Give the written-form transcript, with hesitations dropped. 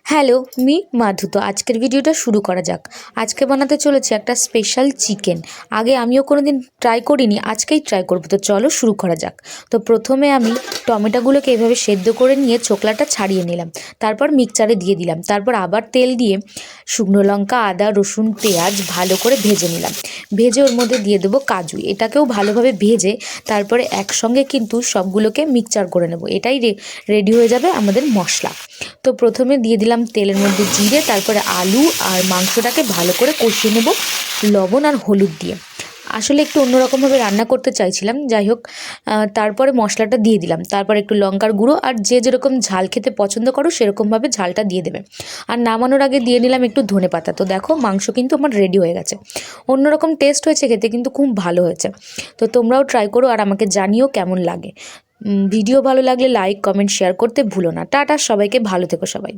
Hello, me মাধু। তো আজকের ভিডিওটা শুরু করা যাক। আজকে বানাতে চলেছি একটা স্পেশাল চিকেন। আগে আমিও কোনো দিন ট্রাই করিনি, আজকেই ট্রাই করবো। তো চলো শুরু করা যাক। তো প্রথমে আমি টমেটোগুলোকে এভাবে সেদ্ধ করে নিয়ে ছোকলাটা ছাড়িয়ে নিলাম। তারপর মিক্সচারে দিয়ে দিলাম। তারপর আবার তেল দিয়ে শুকনো লঙ্কা, আদা, রসুন, পেঁয়াজ ভালো করে ভেজে নিলাম। ভেজে ওর মধ্যে দিয়ে দেবো কাজু। এটাকেও ভালোভাবে ভেজে তারপরে একসঙ্গে কিন্তু সবগুলোকে মিক্সচার করে নেব। এটাই রেডি হয়ে যাবে আমাদের মশলা। তো প্রথমে দিয়ে দিলাম তেলের মধ্যে জিরে, তারপরে আলু আর মাংসটাকে ভালো করে কষিয়ে নেব লবণ আর হলুদ দিয়ে। আসলে একটু অন্যরকমভাবে রান্না করতে চাইছিলাম, যাই হোক। তারপরে মশলাটা দিয়ে দিলাম। তারপর একটু লঙ্কার গুঁড়ো, আর যে যেরকম ঝাল খেতে পছন্দ করো সেরকমভাবে ঝালটা দিয়ে দেবে। আর নামানোর আগে দিয়ে নিলাম একটু ধনেপাতা। তো দেখো মাংস কিন্তু আমার রেডি হয়ে গেছে। অন্যরকম টেস্ট হয়েছে, খেতে কিন্তু খুব ভালো হয়েছে। তো তোমরাও ট্রাই করো আর আমাকে জানিও কেমন লাগে। ভিডিও ভালো লাগলে লাইক, কমেন্ট, শেয়ার করতে ভুলো না। টাটা, সবাইকে ভালো থেকো সবাই।